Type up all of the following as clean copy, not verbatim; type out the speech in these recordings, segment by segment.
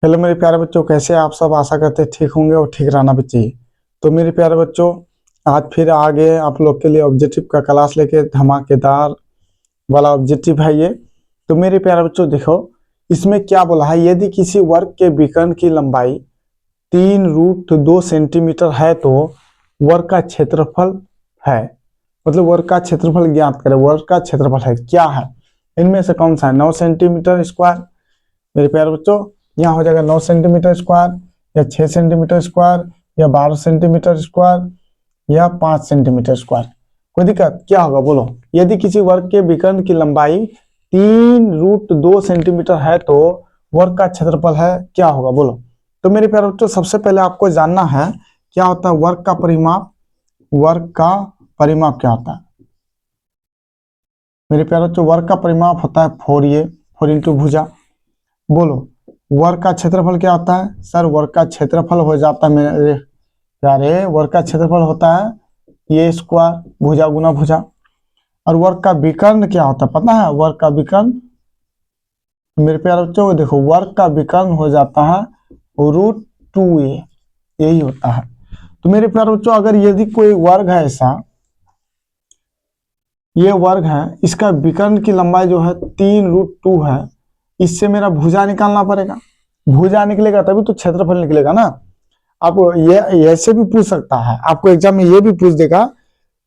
Hello मेरे प्यारे बच्चों, कैसे आप सब? आशा करते हैं ठीक होंगे और ठीक रहना भी चाहिए। तो मेरे प्यारे बच्चों, आज फिर आ गए आप लोग के लिए ऑब्जेक्टिव का क्लास लेके। धमाकेदार वाला ऑब्जेक्टिव है ये। तो मेरे प्यारे बच्चों देखो, इसमें क्या बोला है, यदि किसी वर्ग के विकर्ण की लंबाई 3√2 सेंटीमीटर है तो वर्ग का क्षेत्रफल है। मतलब वर्ग का क्षेत्रफल ज्ञात करें। वर्ग का क्षेत्रफल है क्या है, इनमें से कौन सा है? 9 सेंटीमीटर स्क्वायर। मेरे प्यारे बच्चों, यहाँ हो जाएगा 9 सेंटीमीटर स्क्वायर, या 6 सेंटीमीटर स्क्वायर, या 12 सेंटीमीटर स्क्वायर, या 5 सेंटीमीटर स्क्वायर। कोई दिक्कत? क्या होगा बोलो। यदि किसी वर्ग के विकर्ण की लंबाई 3√2 सेंटीमीटर है तो वर्ग का क्षेत्रफल है, क्या होगा बोलो। तो मेरे प्यारे बच्चों, सबसे पहले आपको जानना है क्या होता है वर्ग का परिमाप। वर्ग का परिमाप क्या होता है मेरे प्यारे बच्चों? वर्ग का परिमाप होता है 4a, 4 × भुजा। बोलो, वर्ग का क्षेत्रफल क्या होता है? सर वर्ग का क्षेत्रफल हो जाता है मेरे प्यारे, वर्ग का क्षेत्रफल होता है ये स्क्वायर, भुजा गुना भुजा। और वर्ग का विकर्ण क्या होता है पता है? वर्ग का विकर्ण मेरे प्यारे बच्चों देखो, वर्ग का विकर्ण हो जाता है √2a, यही होता है। तो मेरे प्यारे बच्चों, अगर यदि कोई वर्ग है ऐसा, ये वर्ग है, इसका विकर्ण की लंबाई जो है 3√2 है, इससे मेरा भुजा निकालना पड़ेगा। भुजा निकलेगा तभी तो क्षेत्रफल निकलेगा ना। आपको ये ऐसे भी पूछ सकता है, आपको एग्जाम में ये भी पूछ देगा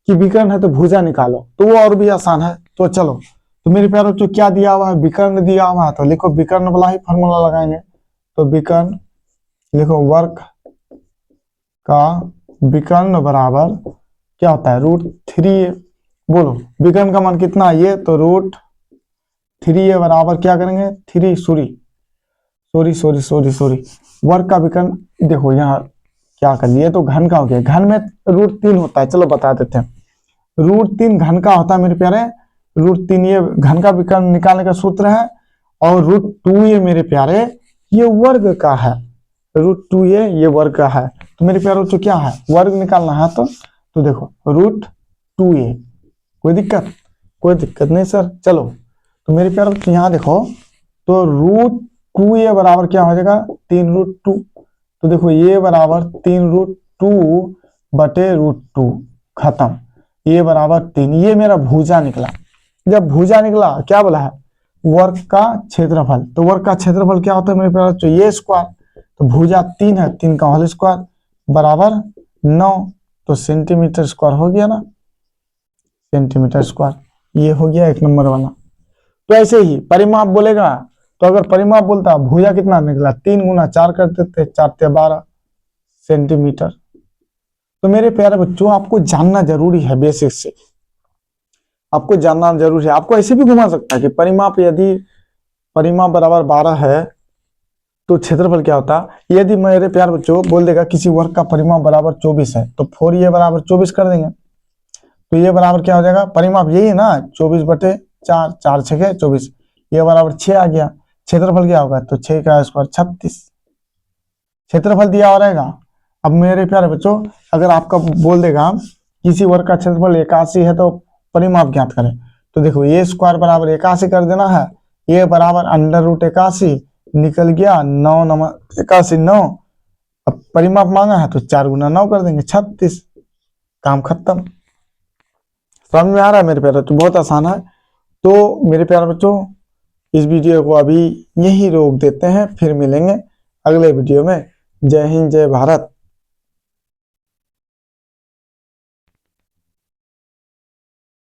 कि विकर्ण है तो भुजा निकालो, तो वो और भी आसान है। तो चलो, तो मेरे प्यारों को क्या दिया हुआ है? विकर्ण दिया हुआ है, तो लिखो विकर्ण वाला ही फॉर्मूला लगाएंगे। तो विकर्ण लिखो, वर्ग का विकर्ण बराबर क्या होता है? √3a। बोलो विकर्ण का मान कितना है? ये तो √3a बराबर क्या करेंगे? 3 सॉरी वर्ग का विकर्ण देखो, यहाँ क्या कर लिए, तो घन का हो गया। घन में √3 होता है, चलो बता देते हैं। √3 घन का होता है मेरे प्यारे। √3 ये घन का विकर्ण निकालने का सूत्र है, और √2 ये मेरे प्यारे ये वर्ग का है। √2 ये वर्ग का है। तो मेरे प्यारे तो क्या है, वर्ग निकालना है। तो देखो √2a, कोई दिक्कत? कोई दिक्कत नहीं सर। चलो, तो मेरे प्यारे यहाँ देखो, तो √2a बराबर क्या हो जाएगा? 3√2। तो देखो ये बराबर 3√2 बटे √2, खत्म। ये बराबर 3, ये मेरा भुजा निकला। जब भुजा निकला, क्या बोला है? वर्ग का क्षेत्रफल। तो वर्ग का क्षेत्रफल क्या होता है मेरे प्यारे? तो ये स्क्वायर। तो भुजा 3 है, 3 का होल स्क्वायर बराबर 9। तो सेंटीमीटर स्क्वायर हो गया ना, सेंटीमीटर स्क्वायर। ये हो गया 1 नंबर वाला। तो ऐसे ही परिमाप बोलेगा, तो अगर परिमाप बोलता भुजा कितना निकला? 3 × 4 कर देते, 4 × 12 सेंटीमीटर। तो मेरे प्यारे बच्चों, आपको जानना जरूरी है, बेसिक से आपको जानना जरूरी है। आपको ऐसे भी घुमा सकता है कि परिमाप, यदि परिमाप बराबर 12 है तो क्षेत्रफल क्या होता है। यदि मेरे प्यारे बच्चों बोल देगा किसी वर्ग का परिमाप बराबर 24 है, तो 4a बराबर 24 कर देंगे। तो ये बराबर क्या हो जाएगा? परिमाप यही है ना, 24/4, 4 × 6 = 24। ये बराबर 6 आ गया। क्षेत्रफल क्या होगा? तो 6 का स्क्वायर 36 क्षेत्रफल दिया हो रहेगा। अब मेरे प्यारे बच्चों, अगर आपका बोल देगा किसी वर्ग का क्षेत्रफल 81 है तो परिमाप ज्ञात करें, तो देखो ये स्क्वायर बराबर 81 कर देना है। ये बराबर √81 निकल गया, 9 नंबर 81 9। अब परिमाप मांगा है तो 4 × 9 कर देंगे, 36। काम खत्म। समझ में आ रहा है मेरे प्यारे? तो बहुत आसान है। तो मेरे प्यारे बच्चों, इस वीडियो को अभी यही रोक देते हैं, फिर मिलेंगे अगले वीडियो में। जय हिंद, जय भारत।